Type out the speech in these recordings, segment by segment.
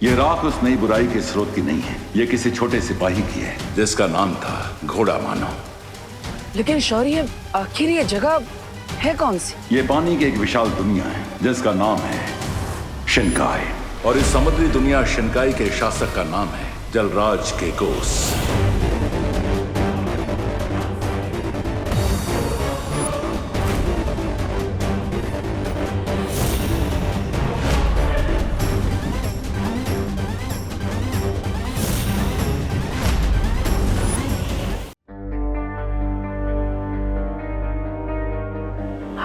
ये राख उस नई बुराई के स्रोत की नहीं है, ये किसी छोटे सिपाही की है जिसका नाम था घोड़ा मानो। लेकिन शौर्य, आखिर ये जगह है कौन सी? ये पानी की एक विशाल दुनिया है जिसका नाम है शिनकाई, और इस समुद्री दुनिया शिनकाई के शासक का नाम है जलराज केकोस।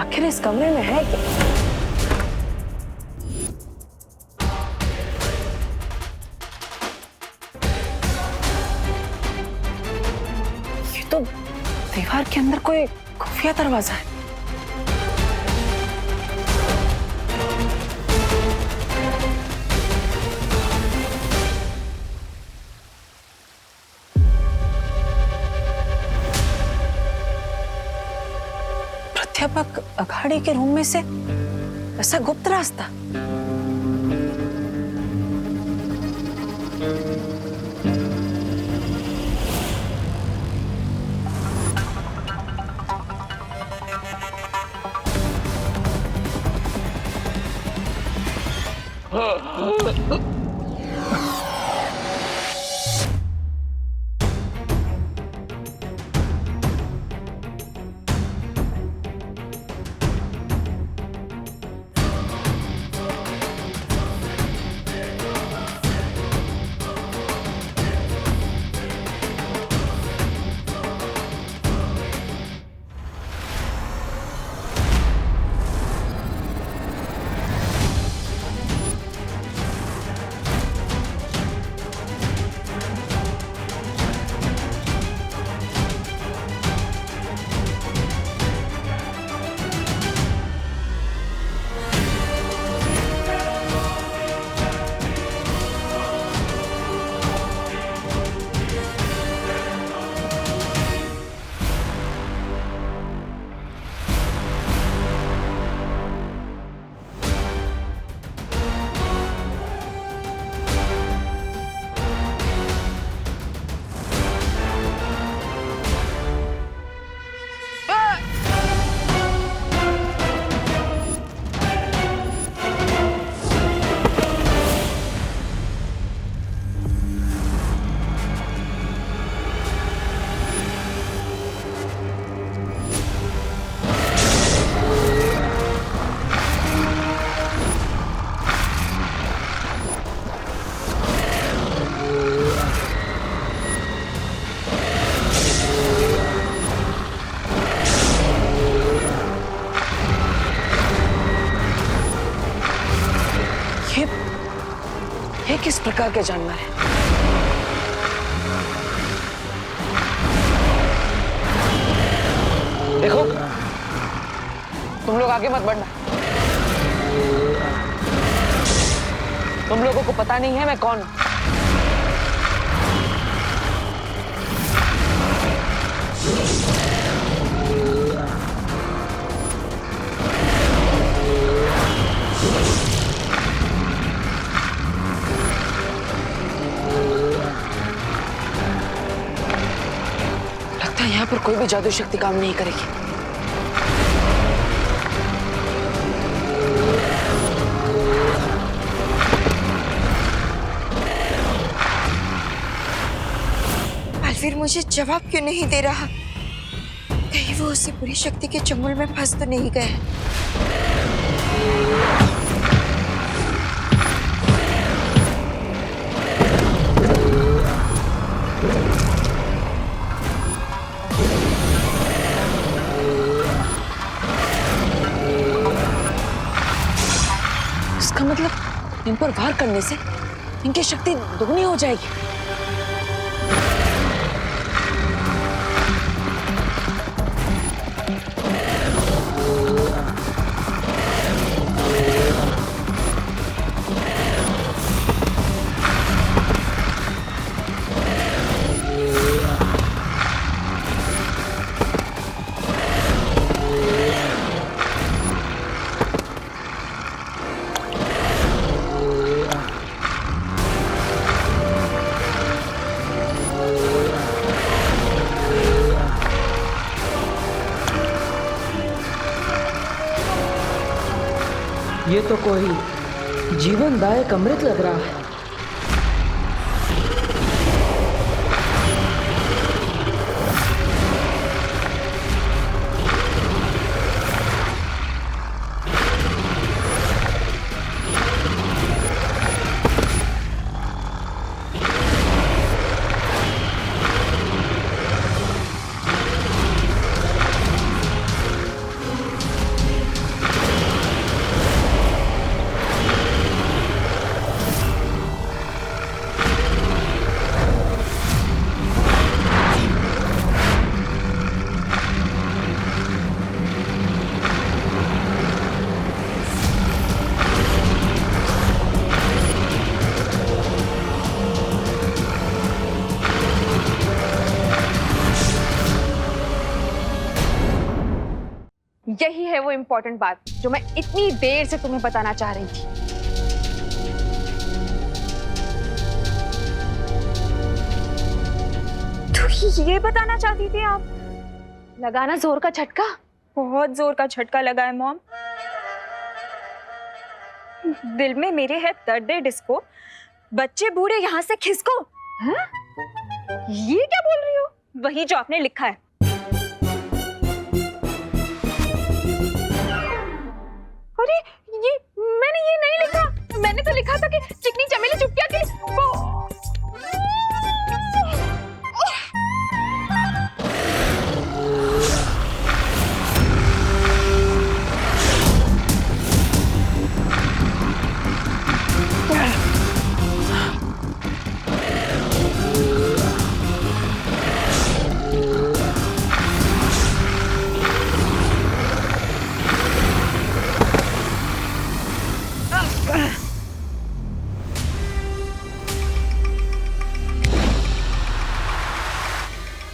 आखिर इस कमरे में है क्या? ये तो दीवार के अंदर कोई खुफिया दरवाजा है। प्राध्यापक अखाड़े के रूम में से ऐसा गुप्त रास्ता? ये किस प्रकार के जानवर है? देखो, तुम लोग आगे मत बढ़ना। तुम लोगों को पता नहीं है मैं कौन हूं। यहाँ पर कोई भी जादू शक्ति काम नहीं करेगी। अलवीर मुझे जवाब क्यों नहीं दे रहा? कहीं वो उसी बुरी शक्ति के चंगुल में फंस तो नहीं गए? इसका मतलब इन पर वार करने से इनकी शक्ति दुगनी हो जाएगी। ये तो कोई जीवनदायक अमृत लग रहा है। यही है वो इम्पोर्टेंट बात जो मैं इतनी देर से तुम्हें बताना चाह रही थी। तो ये बताना चाहती थी आप? लगाना जोर का झटका। बहुत जोर का झटका लगा है मॉम। दिल में मेरे है दर्द डिस्को, बच्चे बूढ़े यहाँ से खिसको। हाँ? ये क्या बोल रही हो? वही जो आपने लिखा है। अरे ये मैंने ये नहीं लिखा। मैंने तो लिखा था कि चिकनी चमेली चुपटिया के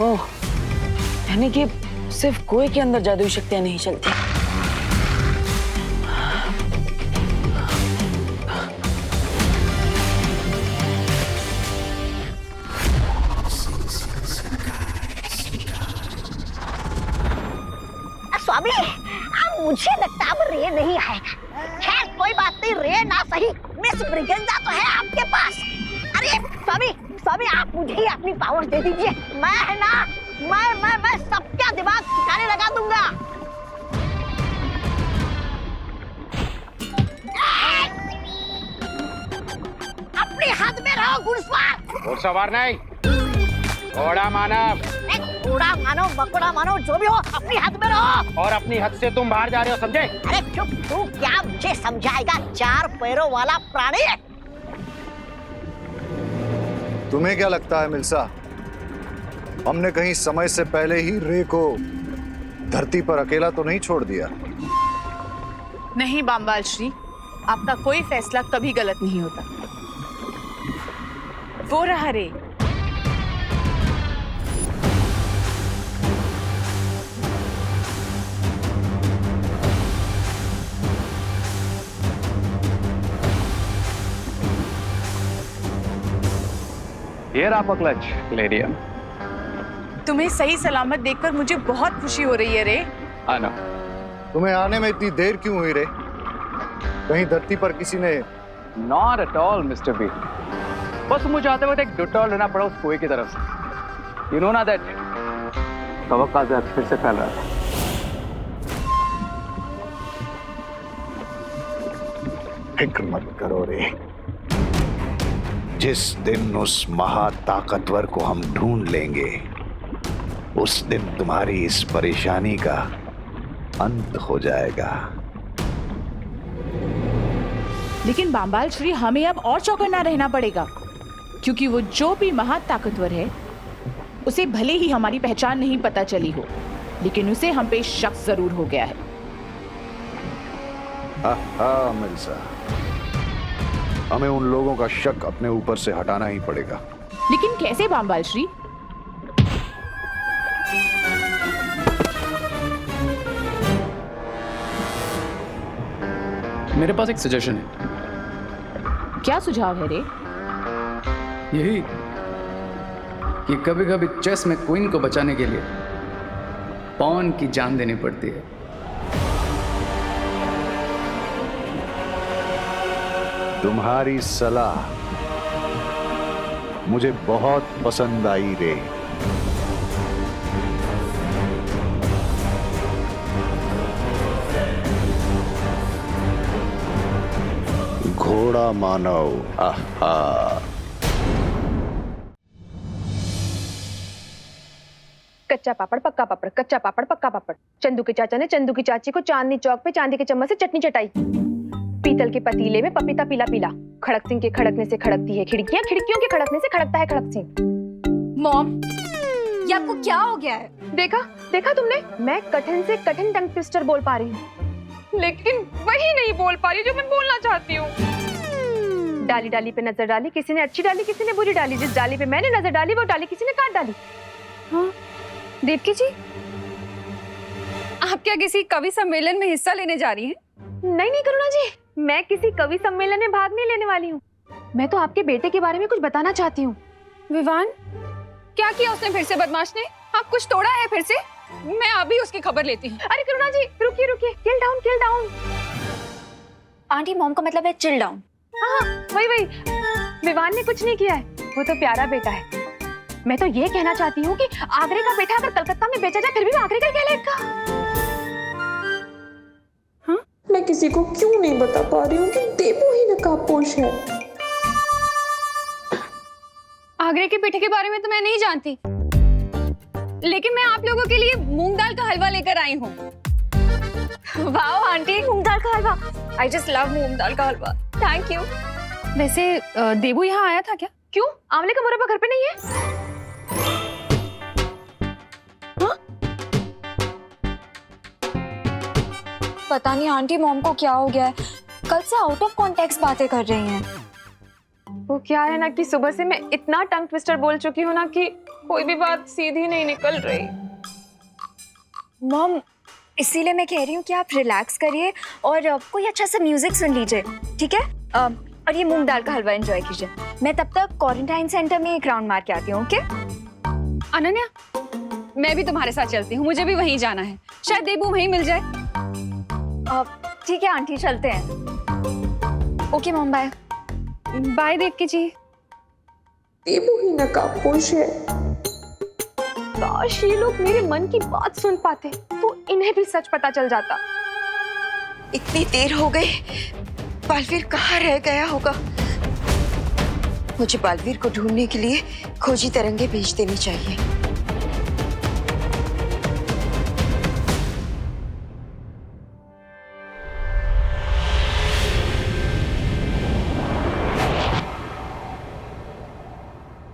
ओह, यानी कि सिर्फ कोई के अंदर जादुई शक्तियां नहीं चलती। स्वामी, अब मुझे लगता अब रे नहीं आएगा। खैर कोई बात नहीं, रे ना सही, मिस ब्रिगेंजा तो है आपके पास। अरे स्वामी, स्वामी आप मुझे ही अपनी पावर दे दीजिए। मैं है ना, मैं सबका दिमाग ठिकाने लगा दूंगा। अपनी हद में रहो घुड़सवार। घुड़सवार नहीं, घोड़ा मानव। घोड़ा मानो बकड़ा मानो जो भी हो, अपनी हद में रहो। और अपनी हद से तुम बाहर जा रहे हो, समझे? अरे चुप, तू क्या मुझे समझाएगा? 4 पैरों वाला प्राणी। तुम्हें क्या लगता है मिल्सा, हमने कहीं समय से पहले ही रे को धरती पर अकेला तो नहीं छोड़ दिया? नहीं बामवाल श्री, आपका कोई फैसला कभी गलत नहीं होता। वो रहा रे। Here आप क्लच लेडियम। तुम्हें सही सलामत देखकर मुझे बहुत खुशी हो रही है रे। आना। तुम्हें आने में इतनी देर क्यों हुई रे? कहीं धरती पर किसी ने? Not at all, Mr. B. बस मुझे आते वक्त एक डिटॉल लेना पड़ा उस कुएं की तरफ से। You know ना that तवक्का फिर से फैल रहा था। फिक्र मत करो रे, जिस दिन उस महाताकतवर को हम ढूंढ लेंगे उस दिन तुम्हारी इस परेशानी का अंत हो जाएगा। लेकिन बामवाल श्री, हमें अब और चौकन्ना रहना पड़ेगा, क्योंकि वो जो भी महाताकतवर है उसे भले ही हमारी पहचान नहीं पता चली हो, लेकिन उसे हम पे शक जरूर हो गया है। हाँ मिर्जा, हमें उन लोगों का शक अपने ऊपर से हटाना ही पड़ेगा। लेकिन कैसे बामवाल श्री? मेरे पास एक सजेशन है। क्या सुझाव है रे? यही कि कभी कभी चेस में क्वीन को बचाने के लिए पॉन की जान देनी पड़ती है। तुम्हारी सलाह मुझे बहुत पसंद आई रे। घोड़ा मानव। आहा। कच्चा पापड़ पक्का पापड़, कच्चा पापड़ पक्का पापड़। चंदू के चाचा ने चंदू की चाची को चांदनी चौक पे चांदी के चम्मच से चटनी चटाई। पीतल के पतीले में पपीता पीला पीला। खड़क सिंह के खड़कने से खड़कती है खिड़कियां, खिड़कियों के खड़कने से खड़कता है खड़क सिंह। मॉम, ये आपको क्या हो गया है? देखा देखा तुमने, मैं कठिन से कठिन टंग ट्विस्टर बोल पा रही हूँ, लेकिन वही नहीं बोल पा रही जो मैं बोलना चाहती हूँ। डाली डाली पे नजर डाली, किसी ने अच्छी डाली किसी ने बुरी डाली। जिस डाली पे मैंने नजर डाली वो डाली किसी ने काट डाली। हाँ, देवकी जी, आप क्या किसी कवि सम्मेलन में हिस्सा लेने जा रही हैं? नहीं नहीं करुणा जी, मैं किसी कवि सम्मेलन में भाग नहीं लेने वाली हूँ। मैं तो आपके बेटे के बारे में कुछ बताना चाहती हूँ। विवान, क्या किया उसने फिर से बदमाश ने? आप कुछ तोड़ा है फिर से? मैं अभी उसकी खबर लेती हूँ। अरे करुणा जी रुकिए रुकिए, किल डाउन किल डाउन। आंटी, मॉम का मतलब है चिल डाउन। हाँ वही। विवान ने कुछ नहीं किया है, वो तो प्यारा बेटा है। मैं तो ये कहना चाहती हूँ कि आगरे का पेठा अगर कलकत्ता में बेचा जाए फिर भी वो आगरे का ही कहलाएगा। हाँ? मैं किसी को क्यों नहीं बता पा रही हूँ कि देवू ही नकाबपोश है। आगरे के पेठे के बारे में तो मैं नहीं जानती, लेकिन मैं आप लोगों के लिए मूंग दाल का हलवा लेकर आई हूँ। वाओ आंटी, मूंग दाल का हलवा। आई जस्ट लव मूंग दाल का हलवा। Thank you. वैसे देवू यहाँ आया था क्या? क्यों, आंवले का मुरब्बा घर पे नहीं है? पता नहीं आंटी, मॉम को क्या हो गया है, कल से आउट ऑफ कॉन्टेक्स्ट बातें कर रही हैं। वो क्या है ना कि सुबह से मैं इतना टंग ट्विस्टर बोल चुकी हूँ ना कि कोई भी बात सीधी नहीं निकल रही। मॉम, इसीलिए मैं कह रही हूँ कि आप रिलैक्स करिए और कोई अच्छा सा म्यूजिक सुन लीजिए, ठीक है? और ये मूंग दाल का हलवा एंजॉय कीजिए। मैं तब तक क्वारंटाइन सेंटर में एक राउंड मार के आती हूँ, ओके? अनन्या, मैं भी तुम्हारे साथ चलती हूँ, मुझे भी वहीं जाना है। शायद देबू वहीं मिल जाए। ठीक है आंटी, चलते हैं। Okay mom, bye. Bye Devki ji. Devu ही नकाबपोश है। काश ये लोग मेरे मन की बात सुन पाते तो इन्हें भी सच पता चल जाता। इतनी देर हो गई, बालवीर कहाँ रह गया होगा? मुझे बालवीर को ढूंढने के लिए खोजी तरंगे भेज देनी चाहिए।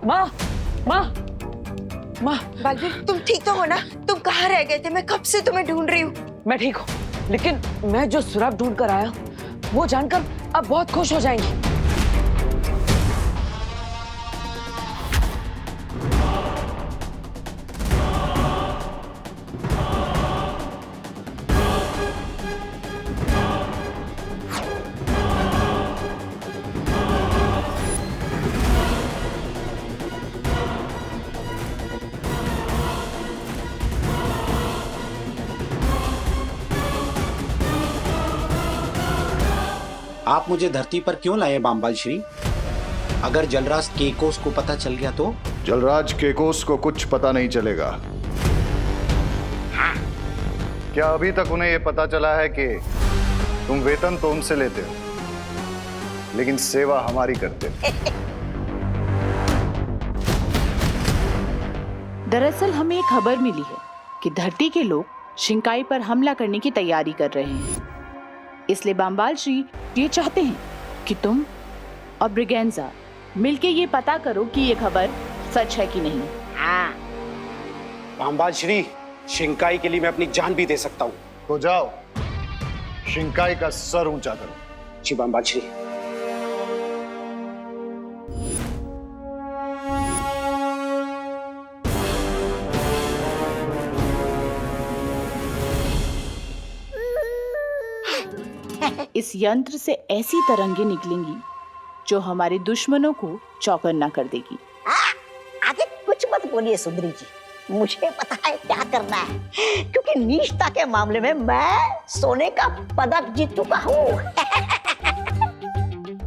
माँ माँ माँ, बालवीर तुम ठीक तो हो ना? तुम कहाँ रह गए थे? मैं कब से तुम्हें ढूंढ रही हूँ। मैं ठीक हूँ, लेकिन मैं जो सुराग ढूंढ कर आया वो जानकर अब बहुत खुश हो जाएंगी। आप मुझे धरती पर क्यों लाए बाम्बाल श्री? अगर जलराज केकोस को पता चल गया तो? जलराज केकोस को कुछ पता नहीं चलेगा। क्या अभी तक उन्हें यह पता चला है कि तुम वेतन तो उनसे लेते हो, लेकिन सेवा हमारी करते हो? दरअसल हमें एक खबर मिली है कि धरती के लोग शिंकाई पर हमला करने की तैयारी कर रहे हैं। इसलिए बाम्बाल श्री ये चाहते हैं कि तुम और ब्रिगेंजा मिलके ये पता करो कि ये खबर सच है कि नहीं। हाँ। बाम्बाल श्री, शिंकाई के लिए मैं अपनी जान भी दे सकता हूँ। तो जाओ, शिंकाई का सर ऊंचा करो। जी बाम्बाल श्री। इस यंत्र से ऐसी तरंगे निकलेंगी जो हमारे दुश्मनों को चौकन्ना कर देगी। आगे कुछ मत बोलिए सुंदरी जी, मुझे पता है क्या करना है, क्योंकि नीचता के मामले में मैं सोने का पदक जीत चुका हूँ।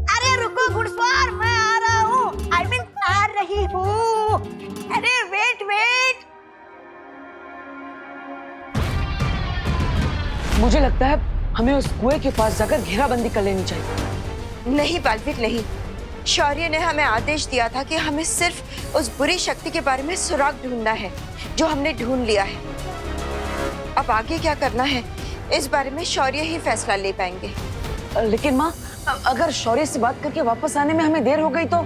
अरे मुझे लगता है हमें उस कुएं के पास जाकर घेराबंदी कर लेनी चाहिए। नहीं बालवीर नहीं, शौर्य ने हमें आदेश दिया था कि हमें सिर्फ उस बुरी शक्ति के बारे में सुराग ढूंढना है, जो हमने ढूंढ लिया है। अब आगे क्या करना है इस बारे में शौर्य ही फैसला ले पाएंगे। लेकिन माँ, अगर शौर्य से बात करके वापस आने में हमें देर हो गई तो?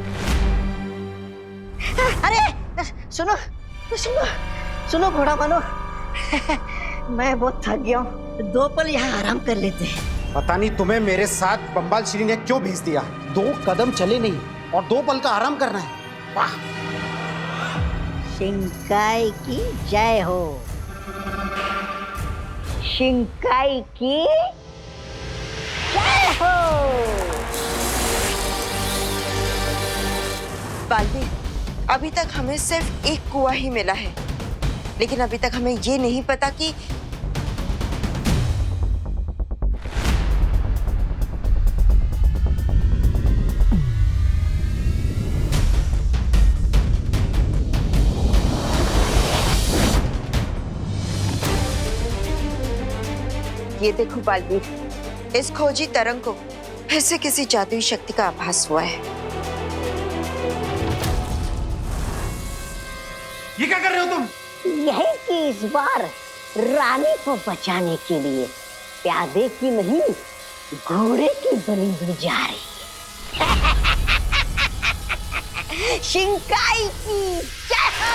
अरे सुनो सुनो सुनो घोड़ा बनो, मैं बहुत थक गया हूँ, 2 पल यहाँ आराम कर लेते हैं। पता नहीं तुम्हें मेरे साथ बम्बाल श्री ने क्यों भेज दिया। 2 कदम चले नहीं और 2 पल का आराम करना है। वाह! शिंकाई की जय हो। शिंकाई की जय हो। बालवीर, अभी तक हमें सिर्फ एक कुआं ही मिला है, लेकिन अभी तक हमें ये नहीं पता कि ये देखो बालवीर, इस खोजी तरंग को फिर से किसी जादुई शक्ति का आभास हुआ है। ये क्या कर रहे हो तुम? यही कि इस बार रानी को बचाने के लिए प्यादे की नहीं घोड़े की बलि दी जा रही है। शिंकाई की जय हो।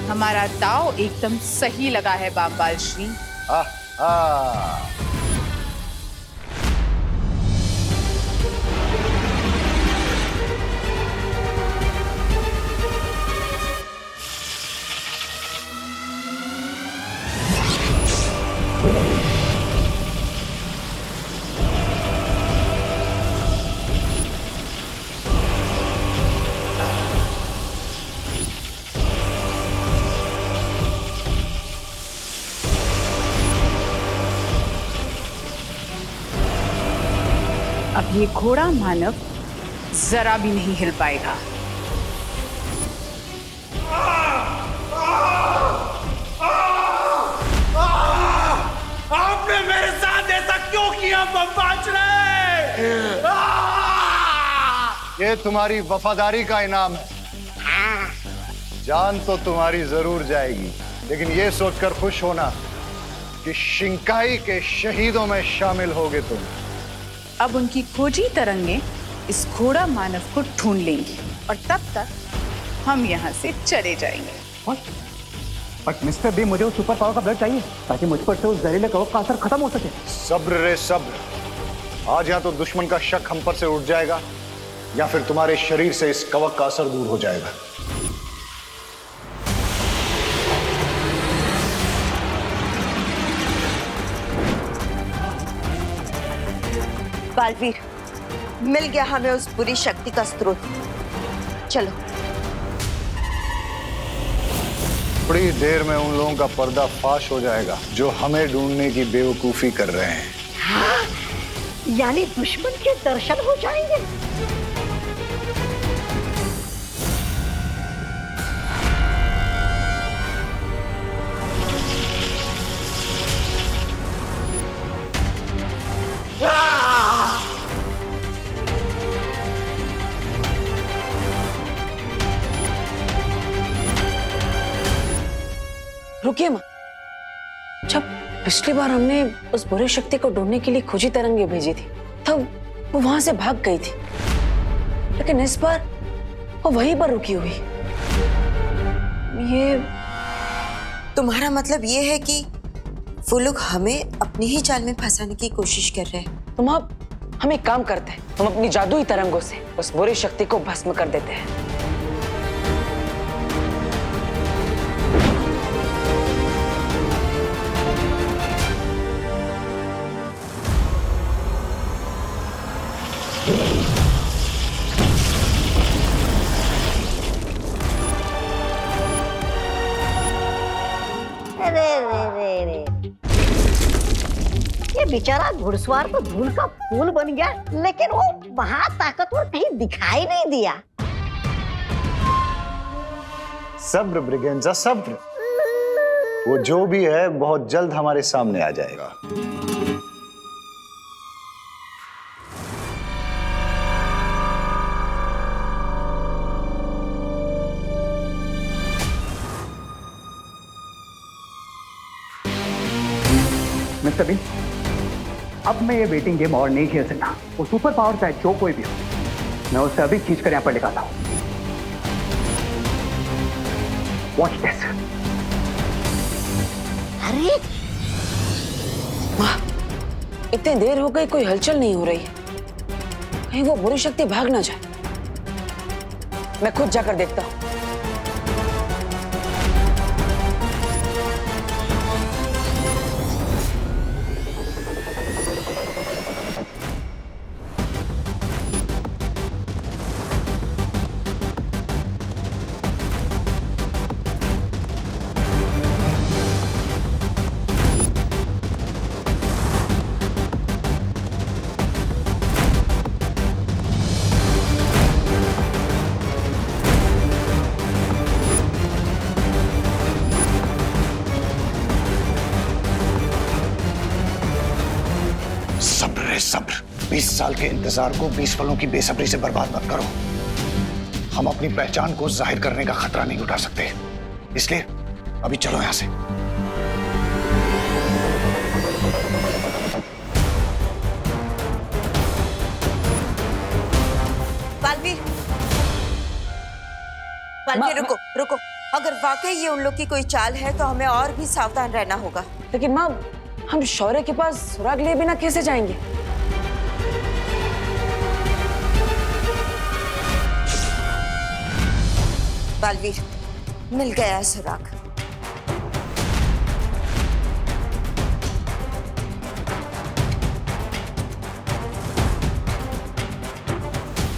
हमारा दाव एकदम सही लगा है बामबाल श्री। अब ये घोड़ा मानव जरा भी नहीं हिल पाएगा। आपने मेरे साथ ऐसा क्यों किया बम्बाल श्री? ये तुम्हारी वफादारी का इनाम है। जान तो तुम्हारी जरूर जाएगी, लेकिन ये सोचकर खुश होना कि शिंकाई के शहीदों में शामिल होगे तुम। अब उनकी खोजी तरंगें इस घोड़ा मानव को ढूंढ लेंगी और तब तक हम यहाँ से चले जाएंगे। बट मिस्टर बी, मुझे उस सुपर पावर का ब्लड चाहिए ताकि मुझ पर से उस जहरीले कवक का असर खत्म हो सके। सब्र रे सब्र। आज या तो दुश्मन का शक हम पर से उठ जाएगा या फिर तुम्हारे शरीर से इस कवक का असर दूर हो जाएगा। बालवीर, मिल गया हमें उस बुरी शक्ति का स्रोत। चलो। बड़ी देर में उन लोगों का पर्दा फाश हो जाएगा जो हमें ढूंढने की बेवकूफी कर रहे हैं। हाँ, यानी दुश्मन के दर्शन हो जाएंगे। रुकिए माँ, जब पिछली बार हमने उस बुरी शक्ति को ढूंढने के लिए खोजी तरंगे भेजी थी तब वो वहां से भाग गई थी, लेकिन इस बार वो वहीं पर रुकी हुई। ये तुम्हारा मतलब ये है कि वो लोग हमें अपनी ही जाल में फंसाने की कोशिश कर रहे हैं। तुम अब हम एक काम करते हैं, हम अपनी जादुई तरंगों से उस बुरी शक्ति को भस्म कर देते हैं। अरे रे रे, ये बेचारा घुड़सवार तो धूल का फूल बन गया, लेकिन वो महाताकतवर कहीं दिखाई नहीं दिया। सब्र ब्रिगेंजा, सब्र। वो जो भी है बहुत जल्द हमारे सामने आ जाएगा। मिस्टर बीन, अब मैं ये वेटिंग गेम और नहीं खेल सकता। वो सुपर पावर चाहे जो कोई भी हो, मैं उसे अभी खींच कर यहाँ पर दिखाता हूँ। Watch this. अरे माँ, इतनी देर हो गई, कोई हलचल नहीं हो रही है। कहीं वो बुरी शक्ति भाग ना जाए। मैं खुद जाकर देखता हूँ। सब्र। 20 साल के इंतजार को 20 पलों की बेसब्री से बर्बाद मत करो। हम अपनी पहचान को जाहिर करने का खतरा नहीं उठा सकते, इसलिए अभी चलो यहां से। बालवीर रुको रुको, अगर वाकई ये उन लोग की कोई चाल है तो हमें और भी सावधान रहना होगा। लेकिन माँ, हम शौर्य के पास सुराग लिए बिना कैसे जाएंगे? बालवीर, मिल गया है सुराग।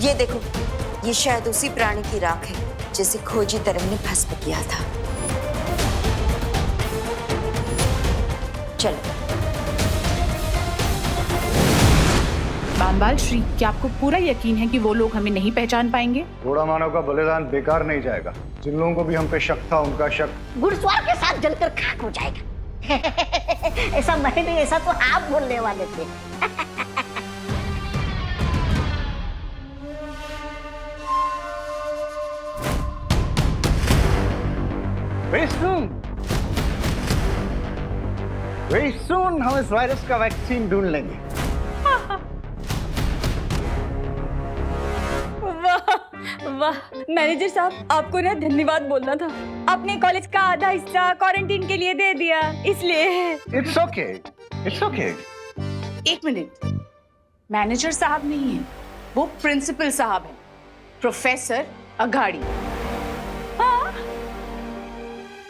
ये देखो, ये शायद उसी प्राणी की राख है जिसे खोजी तरंग ने भस्म किया था। चलो। बामबाल श्री, क्या आपको पूरा यकीन है कि वो लोग हमें नहीं पहचान पाएंगे? थोड़ा मानव का बलिदान बेकार नहीं जाएगा। जिन लोगों को भी हम पे शक था, उनका शक घुड़सवार के साथ जलकर खाक हो जाएगा। ऐसा मैं नहीं, ऐसा तो आप बोलने वाले थे। Very soon हम इस वायरस का वैक्सीन ढूंढ लेंगे। वाह मैनेजर साहब, आपको ना धन्यवाद बोलना था। आपने कॉलेज का आधा हिस्सा क्वारंटीन के लिए दे दिया, इसलिए। It's okay, it's okay। एक मिनट, मैनेजर साहब नहीं है, वो प्रिंसिपल साहब है, प्रोफेसर अघाड़ी। हाँ,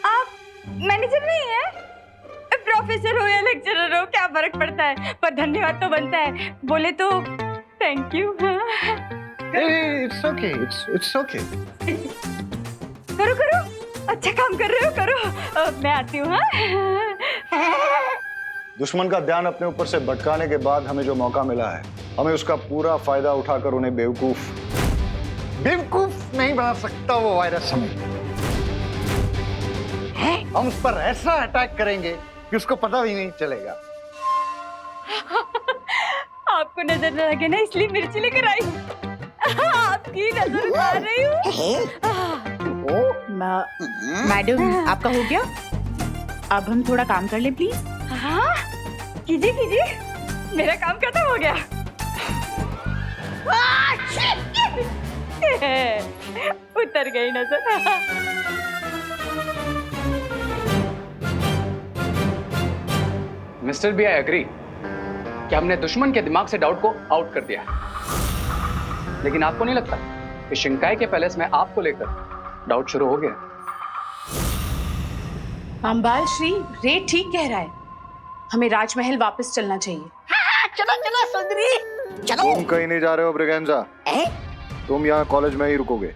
आप मैनेजर नहीं है? प्रोफेसर हो या लेक्चरर हो, क्या फर्क पड़ता है? पर धन्यवाद तो बनता है। बोले तो thank you. It's okay, it's okay। करो करो, अच्छा काम कर रहे हो, करो। मैं आती हूँ। दुश्मन का ध्यान अपने ऊपर से भटकाने के बाद हमें जो मौका मिला है, हमें उसका पूरा फायदा उठाकर उन्हें बेवकूफ नहीं बना सकता वो वायरस। हम उस पर ऐसा अटैक करेंगे कि उसको पता भी नहीं चलेगा। आपको नजर न लगे ना, इसलिए मिर्ची लेकर आई। आपकी नजर उतार रही हूँ। मैडम, आपका हो गया? अब हम थोड़ा काम कर ले प्लीज। हाँ, कीजिए कीजिए, मेरा काम खत्म हो गया। उतर गई नजर। मिस्टर बी, आई एग्री कि हमने दुश्मन के दिमाग से डाउट को आउट कर दिया है। लेकिन आपको नहीं लगता कि शिंकाई के पैलेस में आपको लेकर डाउट शुरू हो गया? बामबाल श्री, रे ठीक कह रहा है, हमें राजमहल वापस चलना चाहिए। हाँ, चलो चलो सुंदरी। चलो। तुम कहीं नहीं जा रहे हो ब्रिगेंजा, तुम यहाँ कॉलेज में ही रुकोगे।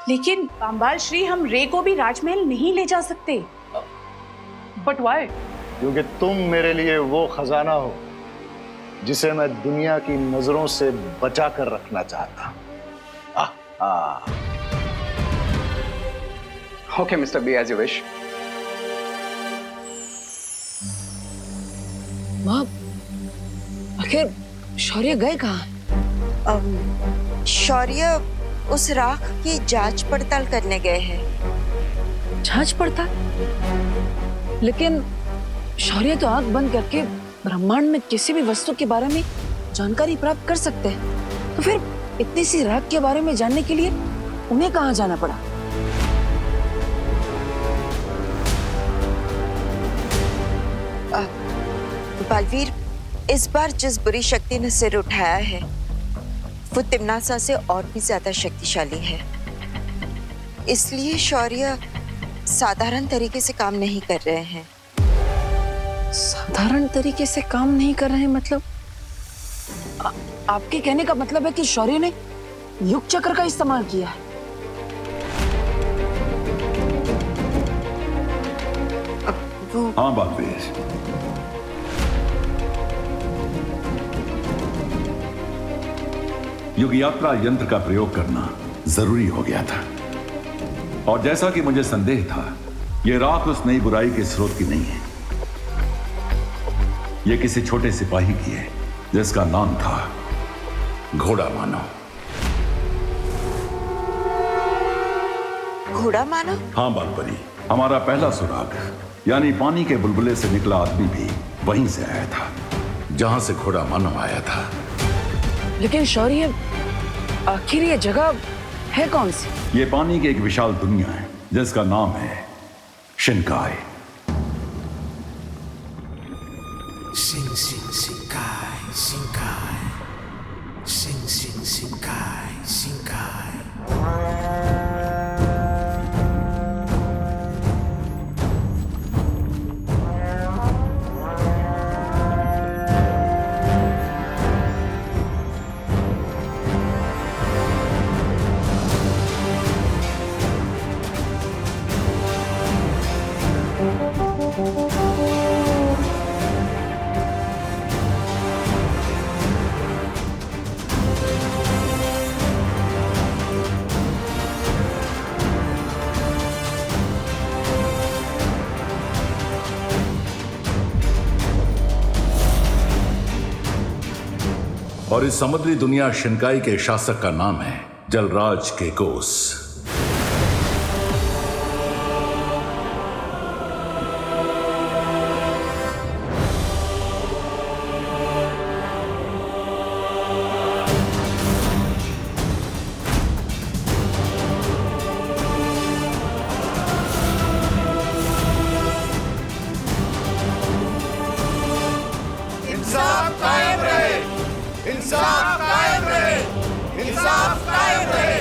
लेकिन बाम्बाल श्री, हम रे को भी राजमहल नहीं ले जा सकते। But why? क्योंकि तुम मेरे लिए वो खजाना हो जिसे मैं दुनिया की नजरों से बचा कर रखना चाहता। Okay mister B, as you wish. माँ, आखिर शौर्य गए कहाँ? शौर्य उस राख की जांच पड़ताल करने गए हैं। जांच पड़ताल? लेकिन शौर्य तो आंख बंद करके ब्रह्मांड में किसी भी वस्तु के बारे में जानकारी प्राप्त कर सकते हैं, तो फिर इतनी सी राख के बारे में जानने के लिए उन्हें कहाँ जाना पड़ा? बलवीर, इस बार जिस बुरी शक्ति ने सिर उठाया है वो तिम्नासा से और भी ज्यादा शक्तिशाली है। इसलिए शौर्य साधारण तरीके से काम नहीं कर रहे हैं। साधारण तरीके से काम नहीं कर रहे हैं मतलब? आपके कहने का मतलब है कि शौर्य ने युग चक्र का इस्तेमाल किया है? हाँ बालवीर, युग यात्रा यंत्र का प्रयोग करना जरूरी हो गया था। और जैसा कि मुझे संदेह था, यह राख उस नई बुराई के स्रोत की नहीं है। यह किसी छोटे सिपाही की है जिसका नाम था घोड़ा मानव। घोड़ा मानव? हाँ बालपरी, हमारा पहला सुराग यानी पानी के बुलबुले से निकला आदमी भी वहीं से आया था जहां से घोड़ा मानव आया था। लेकिन शौर्य, आखिर ये जगह है कौन सी? ये पानी की एक विशाल दुनिया है जिसका नाम है शिनकाई। Sing, sing, Shinkai, Shinkai. Sing, sing, Shinkai, Shinkai. और इस समुद्री दुनिया शिनकाई के शासक का नाम है जलराज केकोस। इंसाफ कायम रहे, इंसाफ कायम रहे, इंसाफ कायम रहे।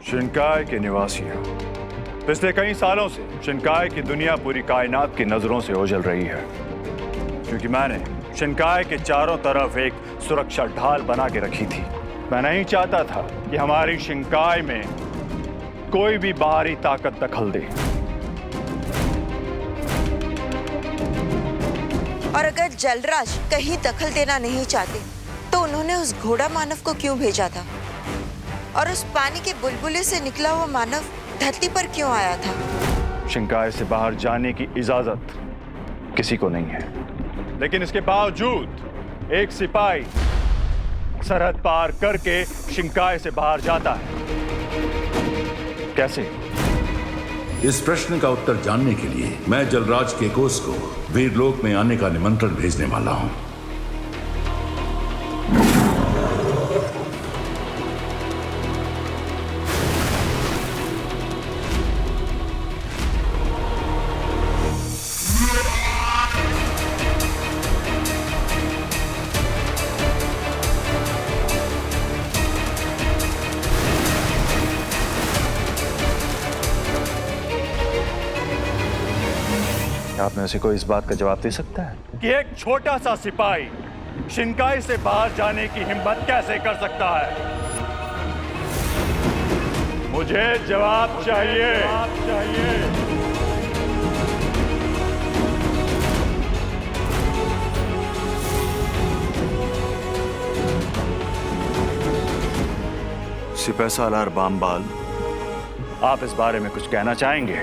शिनकाई के निवासियों, पिछले कई सालों से शिनकाई की दुनिया पूरी कायनात की नजरों से ओझल रही है, क्योंकि मैंने शिनकाई के चारों तरफ एक सुरक्षा ढाल बना के रखी थी। मैं नहीं चाहता था कि हमारी शिनकाई में कोई भी बाहरी ताकत दखल दे। और अगर जलराज कहीं दखल देना नहीं चाहते तो उन्होंने उस घोड़ा मानव को क्यों भेजा था? और उस पानी के बुलबुले से निकला हुआ मानव धरती पर क्यों आया था? शिनकाई से बाहर जाने की इजाजत किसी को नहीं है, लेकिन इसके बावजूद एक सिपाही सरहद पार करके शिनकाई से बाहर जाता है। कैसे? इस प्रश्न का उत्तर जानने के लिए मैं जलराज केकोस को वीरलोक में आने का निमंत्रण भेजने वाला हूं। आप में से कोई इस बात का जवाब दे सकता है कि एक छोटा सा सिपाही शिनकाई से बाहर जाने की हिम्मत कैसे कर सकता है? मुझे जवाब चाहिए। सिपाही सालार बामबाल, आप इस बारे में कुछ कहना चाहेंगे?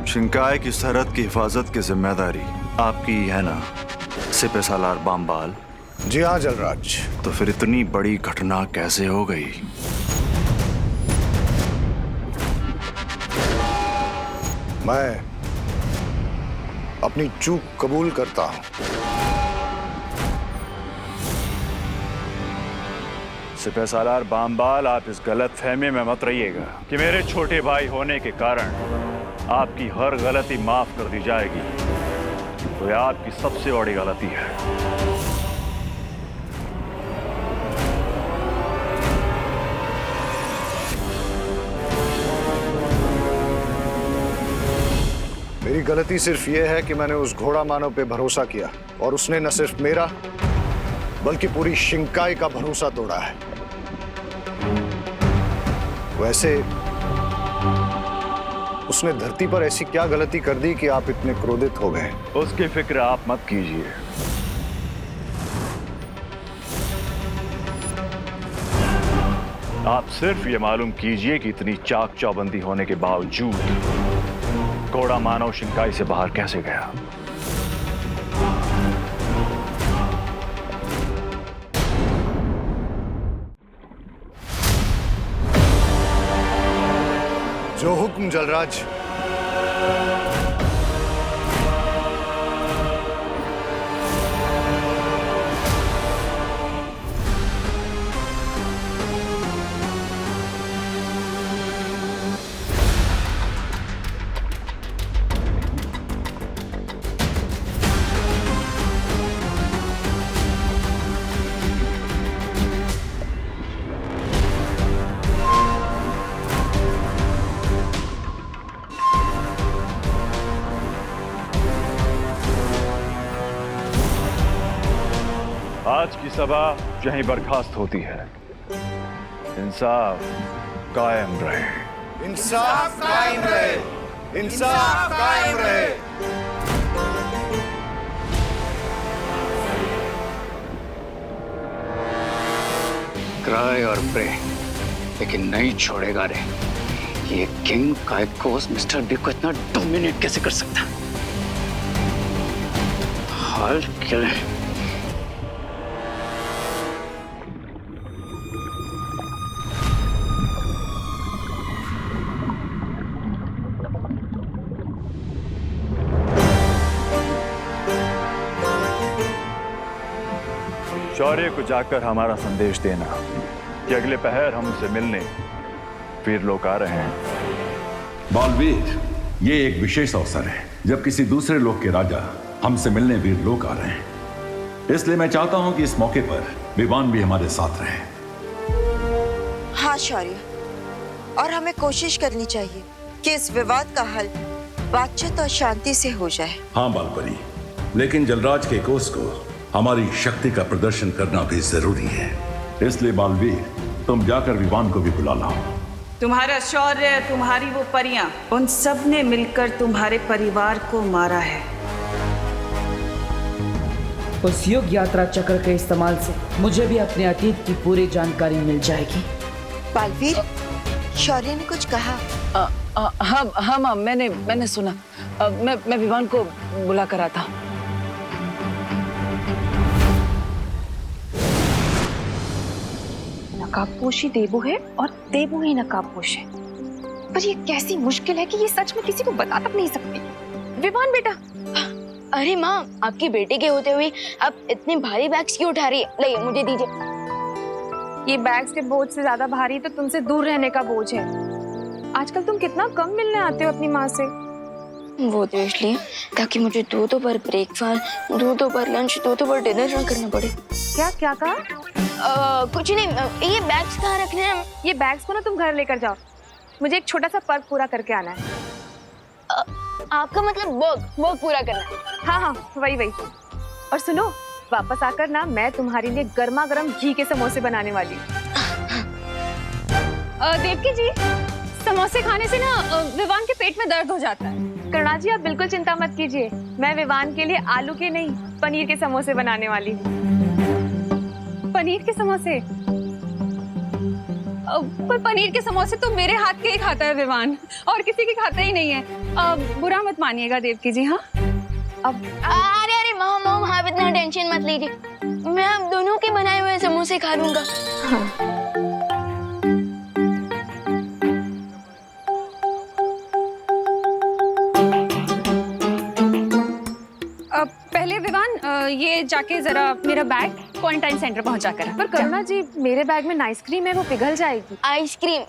शिनकाई की सरहद की हिफाजत की जिम्मेदारी आपकी है ना सिपाही सालार बामबाल? जी हाँ जलराज। तो फिर इतनी बड़ी घटना कैसे हो गई? मैं अपनी चूक कबूल करता हूं। सिपाही सालार बामबाल, आप इस गलत फहमी में मत रहिएगा कि मेरे छोटे भाई होने के कारण आपकी हर गलती माफ कर दी जाएगी। तो यह आपकी सबसे बड़ी गलती है। मेरी गलती सिर्फ यह है कि मैंने उस घोड़ा मानव पे भरोसा किया और उसने न सिर्फ मेरा बल्कि पूरी शिनकाई का भरोसा तोड़ा है। वैसे उसने धरती पर ऐसी क्या गलती कर दी कि आप इतने क्रोधित हो गए? उसकी फिक्र आप मत कीजिए। आप सिर्फ ये मालूम कीजिए कि इतनी चाक चौबंदी होने के बावजूद घोड़ा मानव शिनकाई से बाहर कैसे गया। जो हुक्म जलराज। आज की सभा यहीं बर्खास्त होती है। इंसाफ कायम रहे। इंसाफ कायम रहे। इंसाफ कायम रहे। क्राई और प्रे, लेकिन नहीं छोड़ेगा रे। ये किंग काइकोस मिस्टर बी को इतना डोमिनेट कैसे कर सकता? हाल क्या है? शौर्य को जाकर हमारा संदेश देना कि अगले पहर हम उनसे मिलने वीर लोग आ रहे हैं। बालवीर, ये एक विशेष अवसर है जब किसी दूसरे लोक के राजा हमसे मिलने वीर लोग आ रहे हैं। इसलिए मैं चाहता हूं कि इस मौके पर विवान भी हमारे साथ रहे। हाँ शौर्य, और हमें कोशिश करनी चाहिए कि इस विवाद का हल बातचीत और शांति से हो जाए। हाँ बालपरी, लेकिन जलराज के कोस को हमारी शक्ति का प्रदर्शन करना भी जरूरी है। इसलिए बालवीर, तुम जाकर विवान को भी बुला लाओ। तुम्हारा शौर्य, तुम्हारी वो परियां, उन सब ने मिलकर तुम्हारे परिवार को मारा है। उस युग यात्रा चक्र के इस्तेमाल से मुझे भी अपने अतीत की पूरी जानकारी मिल जाएगी। बालवीर, शौर्य ने कुछ कहा? हाँ माँ, मैंने सुना। मैं विवान को बुला कर आता। नकाबपोशी देबू है और देबू ही नकाबपोश है। पर ये कैसी मुश्किल है कि ये सच में किसी को बता तक नहीं सकती। विवान बेटा। अरे माँ, आपकी बेटे के होते हुए आप इतने भारी बैग्स क्यों उठा रही है? लाइए मुझे दीजिए। ये बैग्स के बोझ से ज्यादा भारी तो तुमसे दूर रहने का बोझ है। आजकल तुम कितना कम मिलने आते हो अपनी माँ से। वो तो इसलिए ताकि मुझे दो बार ब्रेकफास्ट, दो बार लंच, दो बार डिनर ना करना पड़े। क्या कहा? कुछ नहीं, ये बैग्स कहाँ रखने हैं? ये बैग्स को ना तुम घर लेकर जाओ, मुझे एक छोटा सा पर्क पूरा करके आना है। आपका मतलब वर्क पूरा करना है? हाँ हाँ, वही। और सुनो, वापस आकर ना मैं तुम्हारे लिए गर्मा गर्म घी के समोसे बनाने वाली हूँ। देवकी जी, समोसे खाने से ना विवान के पेट में दर्द हो जाता है। करुणा जी, आप बिल्कुल चिंता मत कीजिए, मैं विवान के लिए आलू के नहीं पनीर के समोसे बनाने वाली हूँ। पनीर के समोसे? पर पनीर के समोसे तो मेरे हाथ के ही खाता है विवान, और किसी के खाता ही नहीं है। बुरा मत मानिएगा देवकी जी। हाँ अब अरे मॉम आप इतना टेंशन मत लीजिए, मैं आप दोनों के बनाए हुए समोसे खा लूंगा। पहले विवान ये जाके जरा मेरा बैग क्वारंटाइन सेंटर पहुंचा कर। पर करुणा जी, मेरे बैग में आइसक्रीम है, वो पिघल जाएगी। आइसक्रीम?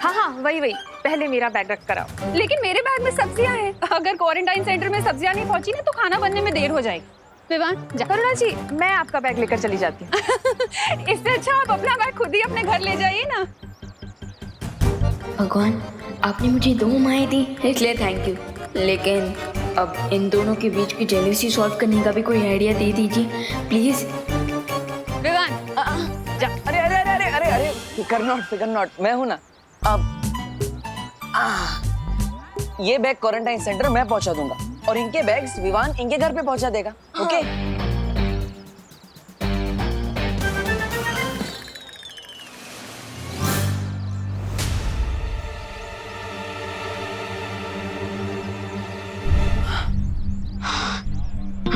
हाँ, वही। पहले मेरा बैग रख कर आओ। लेकिन मेरे बैग में सब्जियां हैं, अगर क्वारंटाइन सेंटर में सब्जियां नहीं पहुंची ना तो खाना बनने में देर हो जाएगी। विवान जा। करुणा जी, मैं आपका बैग लेकर चली जाती हूँ। इससे अच्छा आप अपना बैग खुद ही अपने घर ले जाइए ना। भगवान, आपने मुझे 2 माएँ दी, इसलिए थैंक यू। लेकिन अब इन दोनों के बीच की जेलसी सॉल्व करने का भी कोई आइडिया दे दीजिए प्लीज। विवान जा। अरे फिकर नॉट, मैं हूं ना। अब ये बैग क्वारंटाइन सेंटर मैं पहुंचा दूंगा और इनके बैग्स विवान इनके घर पे पहुंचा देगा। ओके?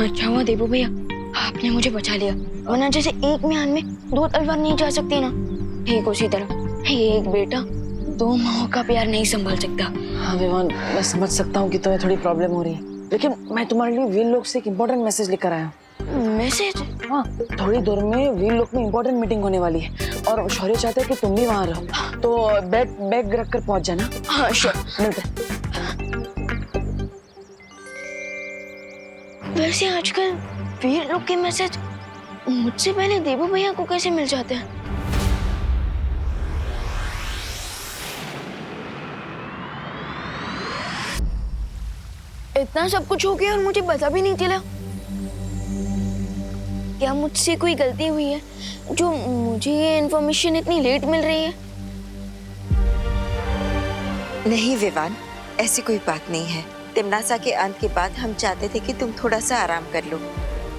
अच्छा हुआ देबू भैया, आपने मुझे बचा लिया, वरना जैसे एक म्यान में 2 तलवार नहीं जा सकती ना, ठीक उसी तरह एक बेटा 2 माओं का प्यार नहीं संभाल सकता। हाँ विवान, मैं समझ सकता हूँ कि तुम्हें थोड़ी प्रॉब्लम हो रही है, लेकिन मैं तुम्हारे लिए वील लोक से एक इम्पोर्टेंट मैसेज लेकर आया हूँ। मैसेज? हाँ, थोड़ी देर में वील लोक में इम्पोर्टेंट मीटिंग होने वाली है और शौर्य चाहते हैं कि तुम भी वहाँ रहो, तो बैग रख कर पहुँच जाना। हाँ श्योर, मिलते हैं। वैसे आजकल वीर लोग के मैसेज मुझसे पहले देबू भैया को कैसे मिल जाते हैं? इतना सब कुछ हो गया और मुझे पता भी नहीं चला। क्या मुझसे कोई गलती हुई है जो मुझे ये इन्फॉर्मेशन इतनी लेट मिल रही है? नहीं विवान, ऐसी कोई बात नहीं है। तिमनासा के अंत के बाद हम चाहते थे कि तुम थोड़ा सा आराम कर लो,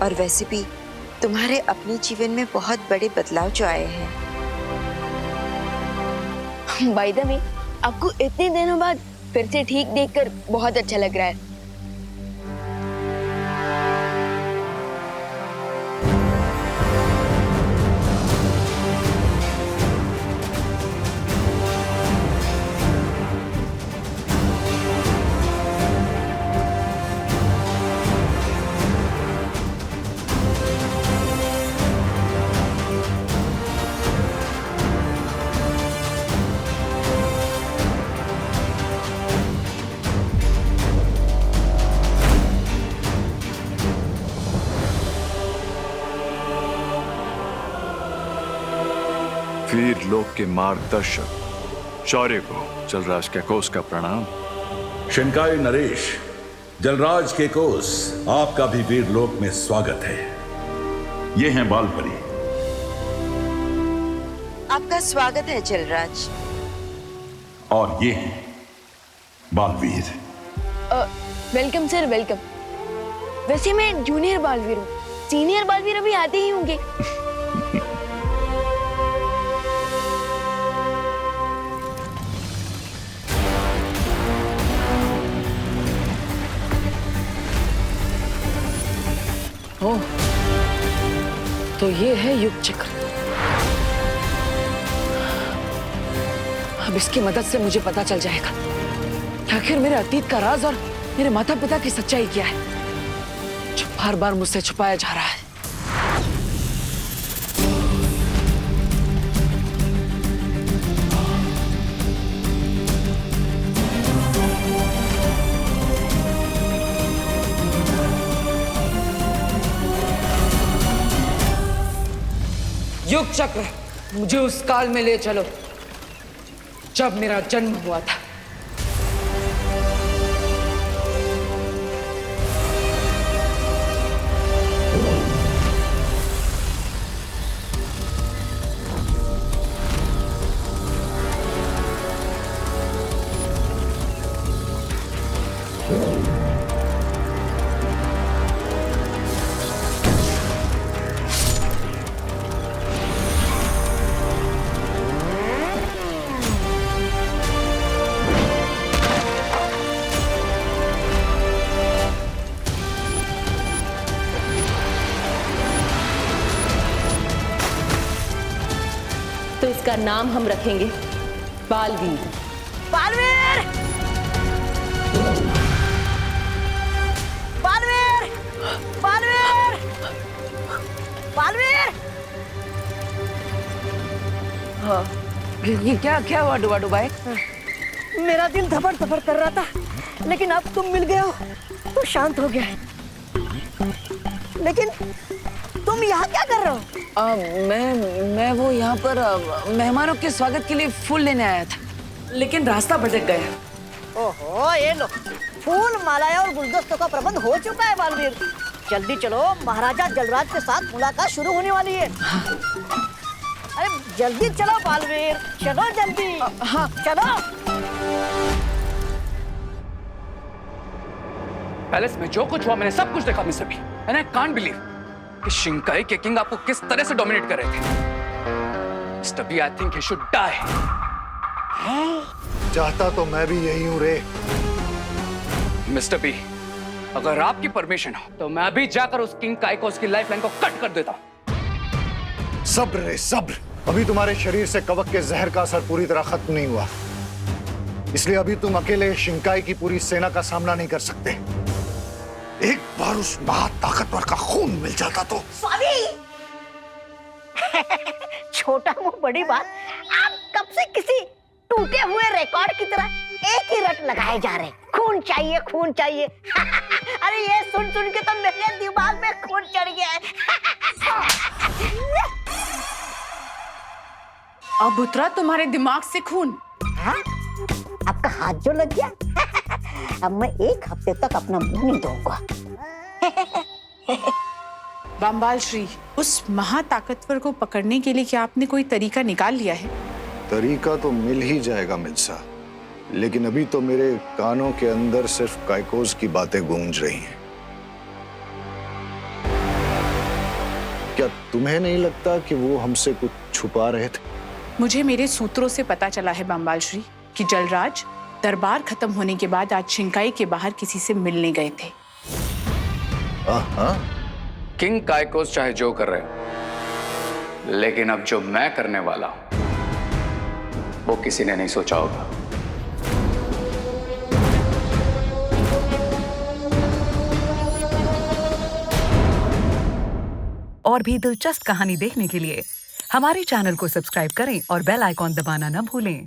और वैसे भी तुम्हारे अपने जीवन में बहुत बड़े बदलाव जो आए हैं। बाय द वे, आपको इतने दिनों बाद फिर से ठीक देखकर बहुत अच्छा लग रहा है। वीर लोक के मार्गदर्शक शौर्य को जलराज केकोस का प्रणाम। शिनकाई नरेश, जलराज केकोस, आपका भी वीर लोक में स्वागत है। ये हैं बालपरी। आपका स्वागत है जलराज। और ये हैं बालवीर। Welcome sir, welcome. वैसे मैं जूनियर बालवीर हूँ, सीनियर बालवीर अभी आते ही होंगे। ओह, तो ये है युग चक्र। अब इसकी मदद से मुझे पता चल जाएगा कि आखिर मेरे अतीत का राज और मेरे माता पिता की सच्चाई क्या है, जो बार बार मुझसे छुपाया जा रहा है। युग युग चक्र, मुझे उस काल में ले चलो जब मेरा जन्म हुआ था। तो इसका नाम हम रखेंगे बालवीर। बालवीर! बालवीर! बालवीर! बालवीर! हाँ, ये क्या हुआ डुबाडू भाई? मेरा दिल धपड़ धपड़ कर रहा था, लेकिन अब तुम मिल गए हो तो शांत हो गया। लेकिन तुम यहाँ क्या कर रहे हो? मैं वो यहाँ पर मेहमानों के स्वागत के लिए फूल लेने आया था, लेकिन रास्ता भटक गया। ओहो, ये लो, फूल मालाएं और गुलदस्तों का प्रबंध हो चुका है बालवीर। जल्दी चलो, महाराजा जलराज के साथ मुलाकात शुरू होने वाली है। अरे जल्दी चलो बालवीर, चलो जल्दी। हाँ चलो। पैलेस में जो कुछ हुआ मैंने सब कुछ देखा mister B, and I can't believe कि शिंकाई के किंग आपको किस तरह से डोमिनेट कर रहे थे। Mister B, I think he should die. चाहता तो मैं भी यही हूं रे। मिस्टर बी, अगर आपकी परमिशन हो तो मैं अभी जाकर उस किंग काई को उसकी लाइफलाइन को कट कर देता हूं। सब्र रे सब्र। अभी तुम्हारे शरीर से कवक के जहर का असर पूरी तरह खत्म नहीं हुआ, इसलिए अभी तुम अकेले शिंकाई की पूरी सेना का सामना नहीं कर सकते। एक बार उस महाताकतवर का खून मिल जाता तो। स्वामी! छोटा मुंह बड़ी बात। आप कब से किसी टूटे हुए रिकॉर्ड की तरह एक ही रट लगाए जा रहे। खून चाहिए, खून चाहिए। अरे ये सुन सुन के तो मेरे दिमाग में खून चढ़ गया है। अब उतरा तुम्हारे दिमाग से खून? हाँ? आपका हाथ जो लग गया। अब मैं एक हफ्ते तक अपना मुंह नहीं धोऊंगा। बाम्बाल श्री, उस महाताकतवर को पकड़ने के लिए क्या आपने कोई तरीका निकाल लिया है? तरीका तो मिल ही जाएगा मिल्सा, लेकिन अभी तो मेरे कानों के अंदर सिर्फ काइकोस की बातें गूंज रही हैं। क्या तुम्हें नहीं लगता कि वो हमसे कुछ छुपा रहे थे? मुझे मेरे सूत्रों से पता चला है बाम्बाल श्री कि जलराज दरबार खत्म होने के बाद आज शिंकाई के बाहर किसी से मिलने गए थे। किंग काइकोस चाहे जो कर रहे हो, लेकिन अब जो मैं करने वाला हूं वो किसी ने नहीं सोचा होगा। और भी दिलचस्प कहानी देखने के लिए हमारे चैनल को सब्सक्राइब करें और बेल आइकॉन दबाना न भूलें।